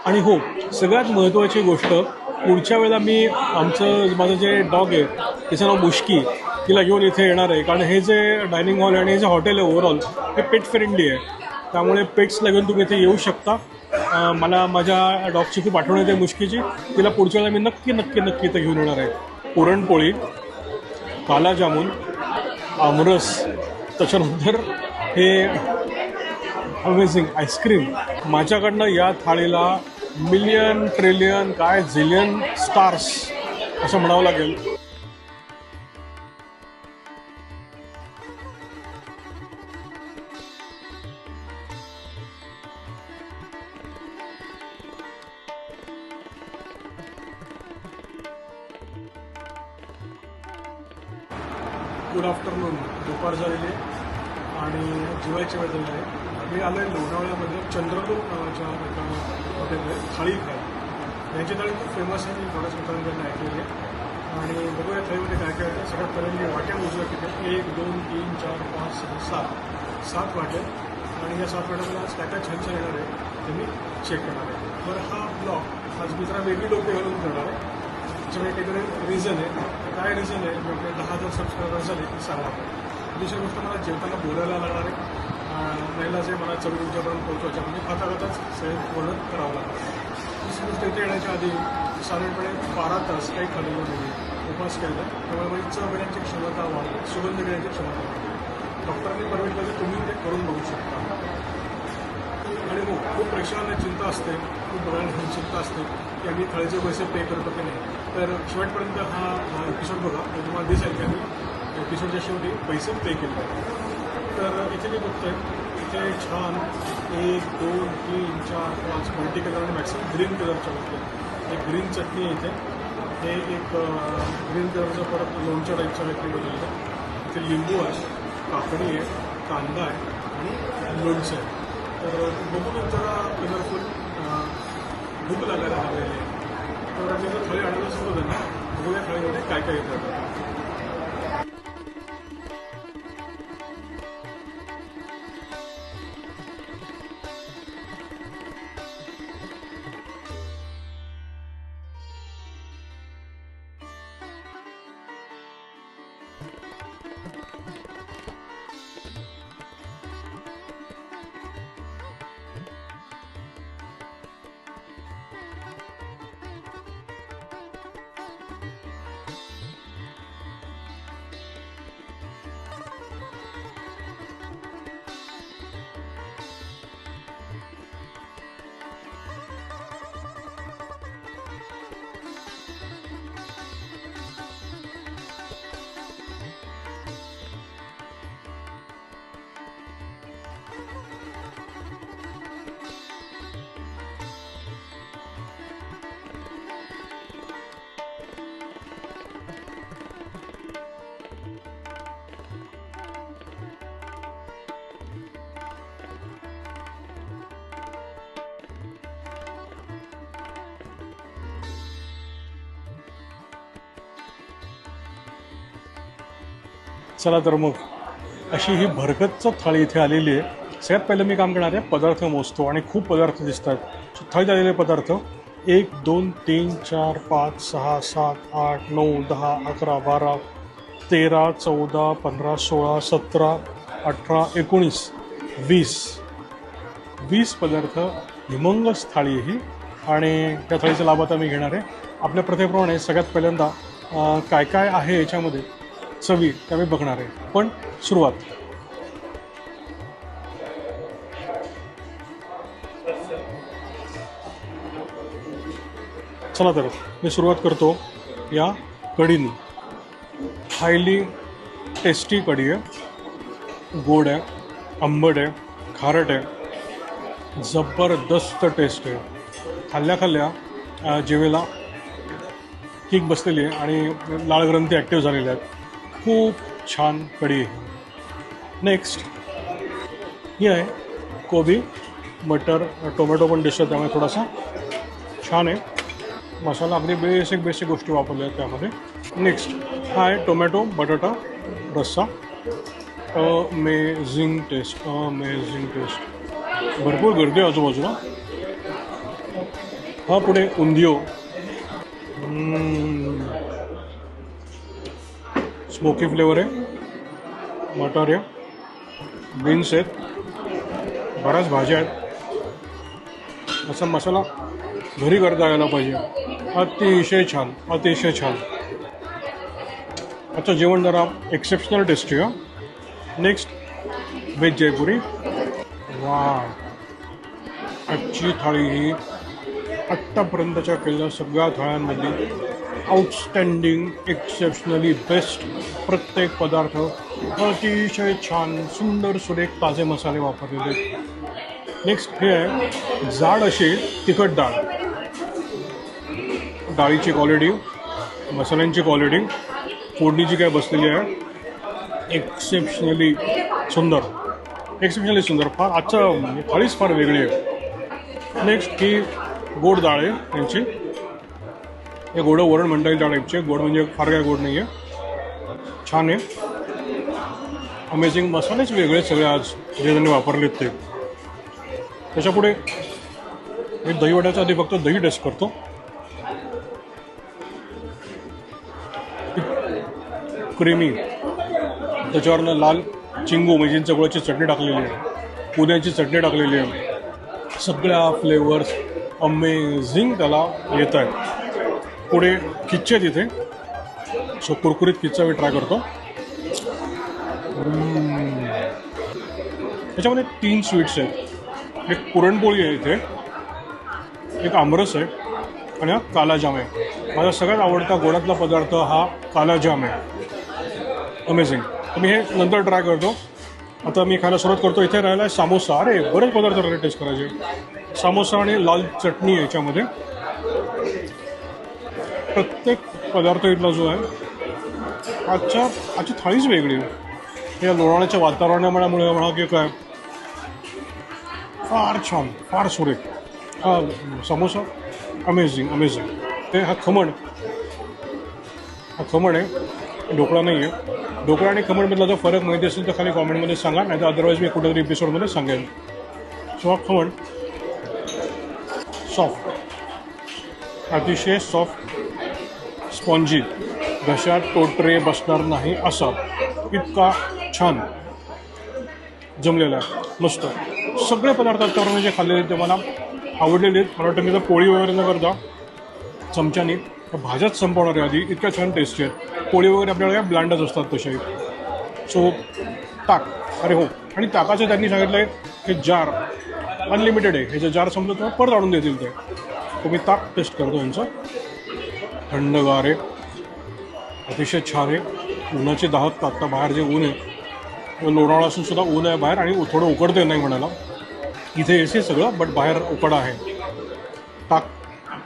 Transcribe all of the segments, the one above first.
आणि हो, सगळ्यात महत्त्वाची गोष्ट, पुढच्या वेळेला मी माझं जे डॉग आहे तिचं नाव मुश्की, तिला घेऊन इथे येणार आहे. कारण हे जे डायनिंग हॉल आणि हे जे हॉटेल आहे ओव्हरऑल हे पेट फ्रेंडली आहे. त्यामुळे पेट्सला घेऊन तुम्ही इथे येऊ शकता. मला माझ्या डॉगची खूप आठवण येते मुश्कीची. तिला पुढच्या वेळेला मी नक्की नक्की नक्की इथे घेऊन येणार आहे. पुरणपोळी, काला जामून, आमरस, त्याच्यानंतर हे अमेझिंग आईस्क्रीम. माझ्याकडनं या थाळीला मिलियन, ट्रिलियन, काय झिलियन स्टार्स असं म्हणावं लागेल. Good afternoon. दुपार झालेली आणि जेवायची वेळ झाली आहे. मी आलो आहे लोणावळ्यामध्ये चंद्रलोक नावाच्या एका हॉटेलमध्ये थाळी खाय. यांची थाळी खूप फेमस आहे. मी बऱ्याच मित्रांकडून ऐकलेली आहे. आणि बघूया थाळीमध्ये काय काय आहे. सगळ्यात पहिल्यांदा वाट्या मोजूया किती. 1, 2, 3, 4, 5, 6, 7 वाट्या. आणि या 7 वाट्यामध्ये आज काय काय छान छान येणार आहे ते मी चेक करणार आहे. बरं, हा ब्लॉग आज मी जरा वेगळी लोक घालून करणार आहे. त्याच्यामुळे काहीतरी रिझन आहे. काय रिझन आहे? म्हणजे 10,000 सबस्क्रायबर्स झाले की सांगा. दुसरी गोष्ट, मला जेवताना बोलायला लागणार आहे. महिला जे मला चवी तुमच्यापर्यंत पोहोचवायच्या म्हणजे खाता खाताच सगळं पूर्ण करावं लागतं. दुसरी गोष्ट, इथे येण्याच्या आधी साधारणपणे 12 तास काही खाल्लेलं नाही, उपवास केला. त्यामुळे माझी चव घेण्याची क्षमता वाढते, सुगंध घेण्याची क्षमता वाढते. डॉक्टरांनी परमिट तुम्ही ते करून बघू शकता. आणि हो, खूप प्रेक्षकांना चिंता असते, खूप बघायला चिंता असते की आम्ही थाळीचे पैसे पे करतो की नाही. तर शेवटपर्यंत हा एपिसोड बघा, तुम्हाला दिसेल की आम्ही एपिसोडच्या शेवटी पैसे पे केले. तर इथे मी बघतोय, इथे छान 1, 2, 3, 4, 5 मल्टी कलर आणि मॅक्सिमम ग्रीन कलरच्या बघतोय. एक ग्रीन चटणी आहे इथे. हे एक ग्रीन कलरचं परत लोणच्या टाईपच्या व्यक्ती बनवलेलं आहे. इथे लिंबू आहे, काकडी आहे, कांदा आहे आणि लोणचं आहे. तर बघूनच जरा कलरफुल भूक लागायला लागलेली आहे. तर मी जर थाळी आणायला सुरू होतं ना, बघूया थाळीमध्ये काय काय येतं. चला तर मग, अशी ही भरगच्च थाळी इथे आलेली आहे. सगळ्यात पहिलं मी काम करणार आहे, पदार्थ मोजतो. आणि खूप पदार्थ दिसत आहेत. थाळीत आलेले पदार्थ 1, 2, 3, 4, 5, 6, 7, 8, 9, 10, 11, 12, 13, 14, 15, 16, 17, 18, 19, 20 पदार्थ. हिमंगस थाळी ही. आणि त्या थाळीचा लाभ आता मी घेणार आहे. आपल्या प्रथेप्रमाणे सगळ्यात पहिल्यांदा काय काय आहे याच्यामध्ये चवी त्या मी बघणार आहे. पण सुरुवात, चला तर मी सुरुवात करतो या कढीने. हायली टेस्टी कढी आहे. गोड आहे, आंबट आहे, खारट आहे, जबरदस्त टेस्ट आहे. खाल्ल्या जेवेला किक बसलेली आहे आणि लाळ ग्रंथी ॲक्टिव्ह झालेल्या आहेत. खूप छान कढी आहे. नेक्स्ट ही आहे कोबी मटर टोमॅटो पण डिश आहे, त्यामुळे थोडासा छान आहे. मसाला अगदी बेसिक गोष्टी वापरल्या आहेत त्यामध्ये. नेक्स्ट हा आहे टोमॅटो बटाटा रस्सा. Amazing taste. भरपूर गर्दी आहे आजूबाजूला. हा पुढे उंदियो. स्मोकी फ्लेवर आहे. मटार आहे, बीन्स आहेत, बऱ्याच भाज्या आहेत. असा मसाला घरी करता यायला पाहिजे. अतिशय छान. आजचं जेवण जरा एक्सेप्शनल टेस्टी आहे. नेक्स्ट व्हेज जयपुरी. वा, आजची थाळी ही आत्तापर्यंतच्या केलेल्या सगळ्या थाळ्यांमध्ये आउटस्टँडिंग, एक्सेप्शनली बेस्ट. प्रत्येक पदार्थ अतिशय छान, सुंदर, सुरेख, ताजे मसाले वापरलेले. नेक्स्ट हे आहे जाड अशी तिखट डाळ. डाळीची क्वालिटी, मसाल्यांची क्वालिटी, फोडणी जी काय बसलेली आहे एक्सेप्शनली सुंदर. फार आजचं थाळीच फार वेगळी आहे. नेक्स्ट ही गोड डाळ आहे त्यांची. हे गोडं वरण म्हणता येईल त्या टाईपचे. गोड म्हणजे फार काय गोड नाही आहे. छान आहे. अमेझिंग. मसालेच वेगळे सगळे आज जे त्यांनी वापरलेत ते. त्याच्यापुढे मी दहीवड्याच्या आधी फक्त दही टेस्ट करतो. क्रीमी. त्याच्यावरनं लाल चिंगू म्हणजे चवळ्याची चटणी टाकलेली आहे, पुदिन्याची चटणी टाकलेली आहे. सगळ्या फ्लेवर्स अमेझिंग त्याला येत आहेत. पुढे खिच्चे तिथे. सो कुरकुरीत खिच्चा मी ट्राय करतो. त्याच्यामध्ये 3 स्वीट्स आहेत. एक पुरणपोळी आहे इथे, एक आमरस आहे आणि हा कालाजाम आहे. माझा सगळ्यात आवडता गोडातला पदार्थ हा कालाजाम आहे. अमेझिंग. मी हे नंतर ट्राय करतो. आता मी खायला सुरुवात करतो. इथे राहिला आहे सामोसा. अरे बरेच पदार्थ राहिले टेस्ट करायचे. सामोसा आणि लाल चटणी आहे याच्यामध्ये. प्रत्येक पदार्थ इथला जो आहे आजची थाळीच वेगळी आहे. या लोणावळ्याच्या वातावरणामुळे म्हणा की काय, फार छान, फार सुरेख. हा समोसा अमेझिंग. ते हा खमण आहे, ढोकळा नाही आहे. ढोकळा आणि खमणमधला जर फरक माहिती असेल तर खाली कॉमेंटमध्ये सांगा, नाही तर अदरवाईज मी कुठेतरी एपिसोडमध्ये सांगेन. सो हा खमण सॉफ्ट, अतिशय सॉफ्ट, स्पॉन्जी, घशात टोटरे बसणार नाही असा इतका छान जमलेला आहे. मस्त. सगळे पदार्थ आत्तापर्यंत जे खाल्लेले ते मला आवडलेले आहेत. मला वाटतं मी तर पोळी वगैरे न करता चमच्याने भाज्याच संपवणार आहे आधी. इतक्या छान टेस्टी आहेत. पोळी वगैरे आपल्याला काय ब्लँडच असतात तसे. सो ताक. अरे हो, आणि ताकाचं त्यांनी सांगितलं आहे हे जार अनलिमिटेड आहे. हे जे जार संपलं तर परत आणून देतील ते. तो मी ताक टेस्ट करतो यांचं. थंडगार आहे, अतिशय छान आहे. उन्हाचे दाहक. आत्ता बाहेर जे ऊन आहे, लोणावळा असून सुद्धा ऊन आहे बाहेर आणि थोडं उकडते नाही म्हणाला. इथे एसी सगळं, बट बाहेर उकडा आहे. ताक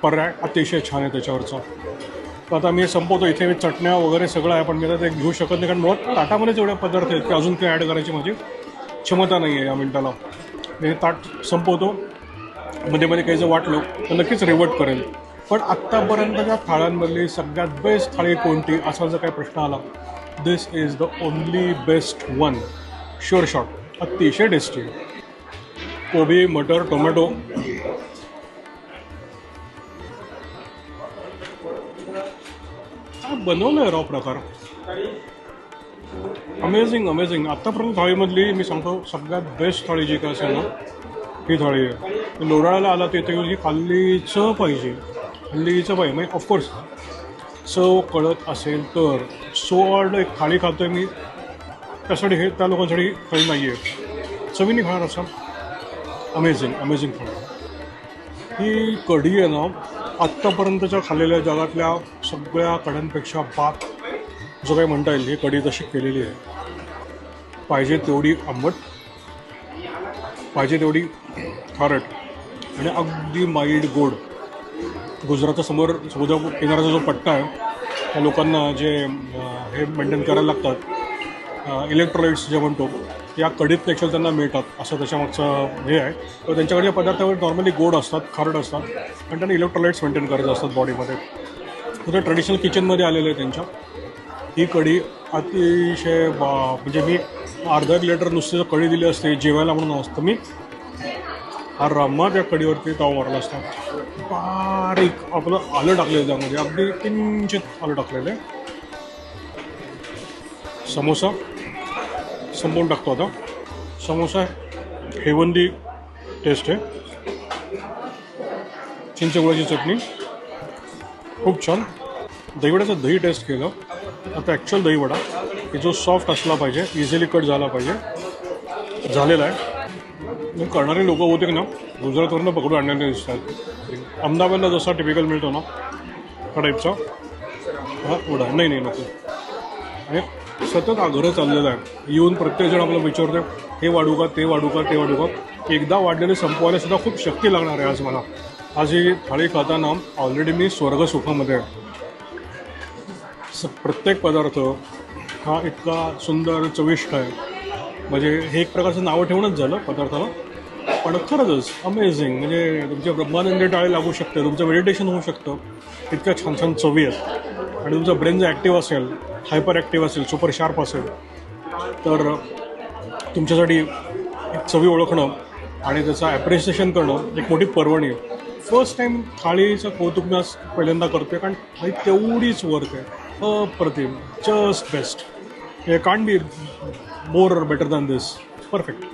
पर्याय अतिशय छान आहे त्याच्यावरचा. तर आता मी संपवतो. इथे मी चटण्या वगैरे सगळं आहे, पण मी आता ते घेऊ शकत नाही, कारण मुळात ताटामध्ये जेवढे पदार्थ आहेत ते अजून काही ॲड करायची माझी क्षमता नाही आहे या मिनटाला. मी ताट संपवतो. मध्ये काही जर वाटलं तर नक्कीच रिवर्ट करेल. पण आत्तापर्यंतच्या थाळ्यांमधली सगळ्यात बेस्ट थाळी कोणती असा जर काही प्रश्न आला, this is the only best one. Sure shot. अतिशय टेस्टी. कोबी, मटर, टोमॅटो, बनवलं आहे राव प्रकार. अमेझिंग. आत्तापर्यंत थाळीमधली मी सांगतो सगळ्यात बेस्ट थाळी जी काय असेल ना, ही थाळी आहे. लोणावळ्याला आला तिथे ही खाल्लीच पाहिजे. म्हणजे ऑफकोर्स चव कळत असेल तर. सो एक थाळी खातो आहे मी, त्यासाठी हे त्या लोकांसाठी थाळी नाही आहे. चवीने खाणार असं अमेझिंग थाळी. ही कढी आहे ना, आत्तापर्यंतच्या खाल्लेल्या जगातल्या सगळ्या कढ्यांपेक्षा बात जो काही म्हणता येईल, ही कढी तशी केलेली आहे. पाहिजे तेवढी आंबट, पाहिजे तेवढी खारट आणि अगदी माइल्ड गोड. गुजरातच्या समोर समुद्र किनाऱ्याचा जो पट्टा आहे त्या लोकांना जे हे मेंटेन करायला लागतात, इलेक्ट्रोलाइट्स जे म्हणतो, या कडीत ॲक्च्युअली त्यांना मिळतात असं त्याच्यामागचं हे आहे. तर त्यांच्याकडे पदार्थावर नॉर्मली गोड असतात, खारट असतात, पण त्यांना इलेक्ट्रोलाइट्स मेंटेन करायचे असतात बॉडीमध्ये. तर ते ट्रेडिशनल किचनमध्ये आलेलं आहे त्यांच्या. ही कढी अतिशय म्हणजे मी अर्धा एक लिटर नुसती कढी दिली असते जेवायला म्हणून असतं, मी हा रम्मा त्या कढीवरती ताव मारला असता. बारीक आपलं आलं टाकलेलं त्यामध्ये, अगदी किंचित आलं टाकलेलं आहे. समोसा संपवून टाकतो आता. समोसा हेवंदी टेस्ट आहे, चिंचगुळाची चटणी खूप छान. दहीवड्याचं दही टेस्ट केलं आता. ॲक्च्युअल दहीवडा की जो सॉफ्ट असला पाहिजे, इझिली कट झाला पाहिजे, झालेला आहे. करणारे लोक होते की ना गुजरातवरनं पकडून आणलेले दिसतात. अहमदाबादला जसा टिपिकल मिळतो ना हा टाईपचा हा वडा नाही नको. आणि सतत आग्रह चाललेला आहे. येऊन प्रत्येकजण आपल्याला विचारतो हे वाढू का, ते वाढू का, ते वाढू का. एकदा वाढलेले संपवायला सुद्धा खूप शक्ती लागणार आहे आज मला. आज ही थाळी खाताना ऑलरेडी मी स्वर्गसुखामध्ये आहे. प्रत्येक पदार्थ हा इतका सुंदर चविष्ट आहे, म्हणजे हे एक प्रकारचं नावं ठेवूनच झालं पदार्थाला, पण खरंच अमेझिंग. म्हणजे तुमच्या ब्रह्मानंदी टाळे लागू शकते, तुमचं मेडिटेशन होऊ शकतं, इतक्या छान छान चवी आहेत. आणि तुमचा ब्रेन जर ॲक्टिव्ह असेल, हायपर ॲक्टिव्ह असेल, सुपर शार्प असेल, तर तुमच्यासाठी एक चवी ओळखणं आणि त्याचं ॲप्रिसिएशन करणं एक मोठी पर्वणी आहे. फर्स्ट टाईम थाळीचं कौतुक मी आज पहिल्यांदा करतो आहे, कारण थाळी तेवढीच वर्क आहे, अप्रतिम, जस्ट बेस्ट. हे can't be more better than this, perfect.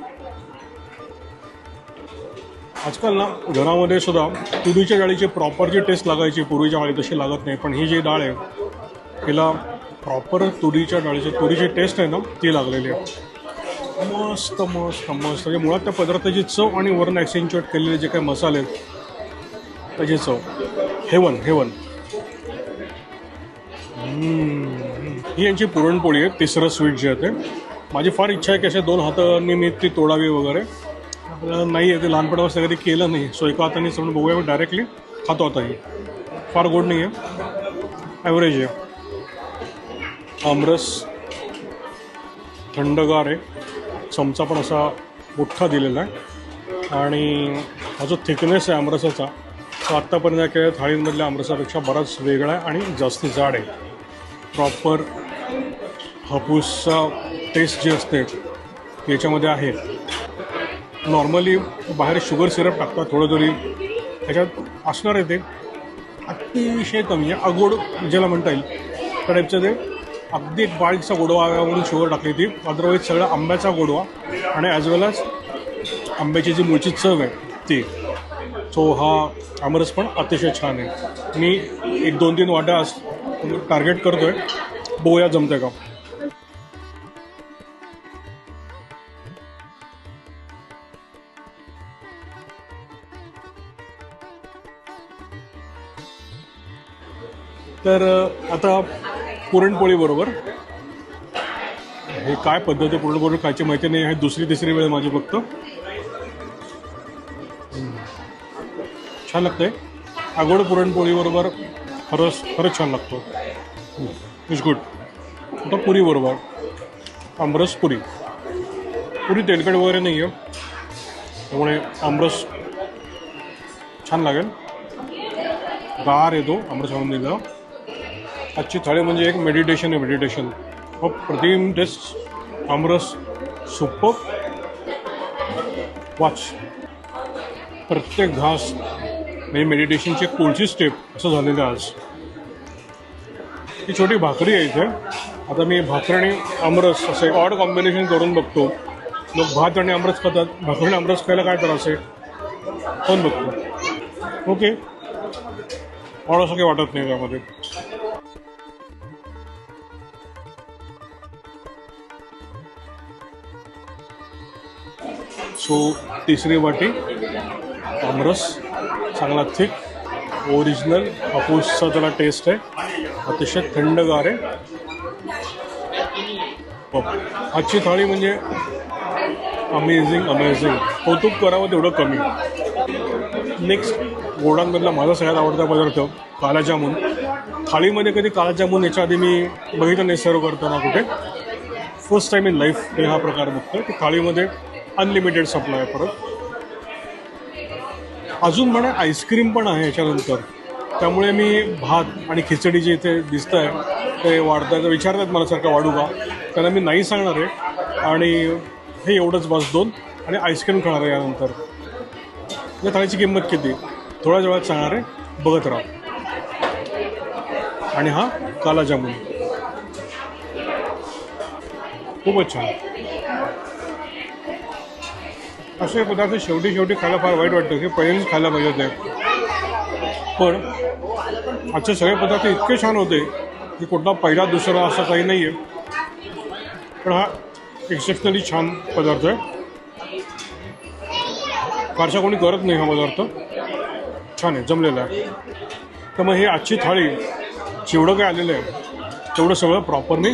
आजकाल ना घरामध्ये सुद्धा तुरीच्या डाळीची प्रॉपर जी टेस्ट लागायची पूर्वीच्या डाळी तशी लागत नाही, पण ही जी डाळ आहे तिला प्रॉपर तुरीच्या तुरीची टेस्ट आहे ना ती लागलेली आहे. मस्त मस्त मस्त. म्हणजे मुळात त्या पदार्थाची चव आणि वरून ॲक्सेंच्युएट केलेले जे काही मसाले आहेत त्याची चव हेवन हेवन. ही यांची पुरणपोळी आहे, तिसरं स्वीट जे आहे ते. माझी फार इच्छा आहे की अशा 2 हातांनी मी ती तोडावी वगैरे. आपल्याला नाही आहे ते, लहानपणापासून कधी केलं नाही. सो एका हाताने समजून बघूया, मी डायरेक्टली खातो. आता ही फार गोड नाही आहे, ॲव्हरेज आहे. आमरस थंडगार आहे, चमचा पण असा मोठा दिलेला आहे. आणि हा जो थिकनेस आहे आमरसाचा तो आत्तापर्यंत केलेल्या थाळींमधल्या आमरसापेक्षा बराच वेगळा आहे आणि जास्त जाड आहे. प्रॉपर हापूसचा टेस्ट जी असते याच्यामध्ये आहे. नॉर्मली बाहेर शुगर सिरप टाकतात थोडं तरी, ह्याच्यात असणार आहे ते अतिशय कमी आहे. अगोड ज्याला म्हणता येईल त्या टाईपचं ते. अगदी एक बारीकचा गोडवा म्हणून शुगर टाकली ती, अदरवाईज सगळा आंब्याचा गोडवा आणि ॲज वेल एज आंब्याची जी मूळची चव आहे ती. सो हा आमरस पण अतिशय छान आहे. मी 1-2-3 वाट्या टार्गेट करतो आहे, बघूया जमतं का. तर आता पुरणपोळीबरोबर हे काय पद्धती पुरणपोळी खायची माहिती नाही, हे दुसरी तिसरी वेळ माझी फक्त. छान लागतंय. आगोड पुरणपोळीबरोबर खरंच छान लागतो. It's good. आता पुरीबरोबर आमरस पुरी तेलकट वगैरे नाही आहे, त्यामुळे आमरस छान लागेल. गार येतो आमरस आणून दिला. आजची थाळी म्हणजे एक मेडिटेशन आहे, मेडिटेशन. प्रतिम टेस्ट. आमरस सुपर. वाच प्रत्येक घास म्हणजे मेडिटेशनची एक पुढची स्टेप असं झालेलं आहे आज. ही छोटी भाकरी आहे इथे. आता मी भाकरी आणि आमरस असं एक ऑड कॉम्बिनेशन करून बघतो. लोक भात आणि आमरस खातात, भाकरी आणि आमरस खायला काय त्रास आहे पण बघतो. ओके, ऑड असं काही वाटत नाही त्यामध्ये. सो तिसरी वाटी आमरस, चांगला थिक ओरिजिनल हापूसचा त्याला टेस्ट आहे, अतिशय थंडगार आहे. आजची थाळी म्हणजे अमेझिंग. कौतुक करावं तेवढं कमी. नेक्स्ट गोडांमधला माझा सगळ्यात आवडता पदार्थ काला जामून. थाळीमध्ये कधी काला जामून याच्या आधी मी बघितलं नाही सर्व करताना कुठे. फर्स्ट टाईम इन लाईफ मी हा प्रकार बघतो की थाळीमध्ये अनलिमिटेड सप्लाय आहे. परत अजून म्हणे आईस्क्रीम पण आहे याच्यानंतर. त्यामुळे मी भात आणि खिचडी जे इथे दिसतं आहे ते वाढतात विचारतात मला सारखं वाढू का. त्यांना मी नाही सांगणार आहे आणि हे एवढंच बस 2 आणि आईस्क्रीम खाणार आहे यानंतर. या थाळीची किंमत किती थोड्याच वेळात सांगणार आहे, बघत राहा. आणि हा काला जामून खूपच छान. असे पदार्थ शेवटी खायला फार वाईट वाटतं की पहिल्यांदाच खायला पाहिजे होते. पण आजचे सगळे पदार्थ इतके छान होते की कुठला पहिला दुसरा असं काही नाही आहे. पण हा एक्सेप्शनली छान पदार्थ आहे. फारसा कोणी करत नाही हा पदार्थ. छान आहे, जमलेला आहे. तर मग ही आजची थाळी जेवढं काही आलेलं आहे तेवढं सगळं प्रॉपरली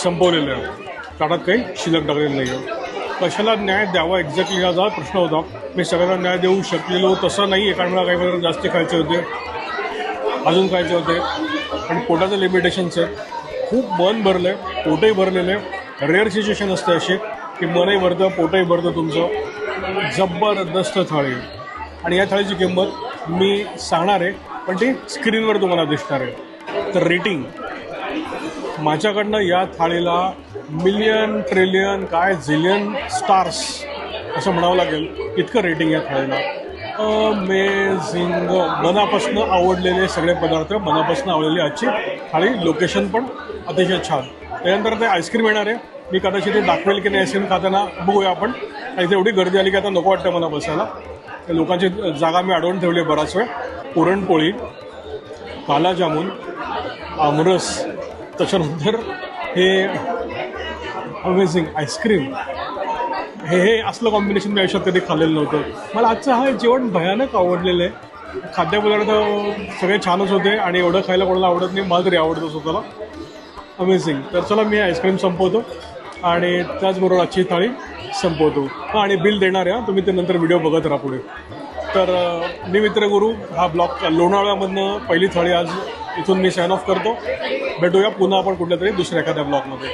संपवलेलं आहे. ताटात काही शिल्लक टाकलेलं नाही आहे. कशाला न्याय द्यावा एक्झॅक्टली हा प्रश्न होता. मी सगळ्यांना न्याय देऊ शकलेलो तसं नाही आहे, कारण मला काही पदार्थ जास्त खायचे होते, अजून खायचे होते आणि पोटाचं लिमिटेशन्स आहे. खूप मन भरलं आहे, पोटही भरलेलं आहे. रेअर सिच्युएशन असते अशी की मनही भरतं पोटही भरतं तुमचं. जबरदस्त थाळी. आणि या थाळीची किंमत मी सांगणार आहे पण ती स्क्रीनवर तुम्हाला दिसणार आहे. तर रेटिंग माझ्याकडनं या थाळीला मिलियन ट्रिलियन काय झिलियन स्टार्स असं म्हणावं लागेल. इतकं रेटिंग या थाळीला. अमेझिंग. मनापासून आवडलेले सगळे पदार्थ, मनापासून आवडलेली आजची थाळी. लोकेशन पण अतिशय छान. त्यानंतर ते आईस्क्रीम येणार आहे. मी कदाचित ते दाखवेल की नाही आईस्क्रीम खाताना, बघूया आपण. इथे एवढी गर्दी आली की आता नको वाटतं मला बसायला. त्या लोकांची जागा मी अडवून ठेवली आहे बराच वेळ. पुरणपोळी, काला जामून, आमरस, त्याच्यानंतर हे अमेझिंग आईस्क्रीम. हे असलं कॉम्बिनेशन मी आयुष्यात कधी खाल्लेलं नव्हतं. मला आजचं हा जेवण भयानक आवडलेलं आहे. खाद्यपदार्थ सगळे छानच होते आणि एवढं खायला कोणाला आवडत नाही, मला तरी आवडतं स्वतःला. अमेझिंग. तर चला मी आईस्क्रीम संपवतो आणि त्याचबरोबर आजची थाळी संपवतो. आणि बिल देणार आहे, तुम्ही ते नंतर व्हिडिओ बघत राहा पुढे. तर मी मित्रगुरू हा ब्लॉग लोणावळ्यामधनं पहिली थाळी आज इथून मी साइन ऑफ करतो. भेटूया पुन्हा आपण कुठल्या तरी दुसऱ्या एखाद्या ब्लॉगमध्ये.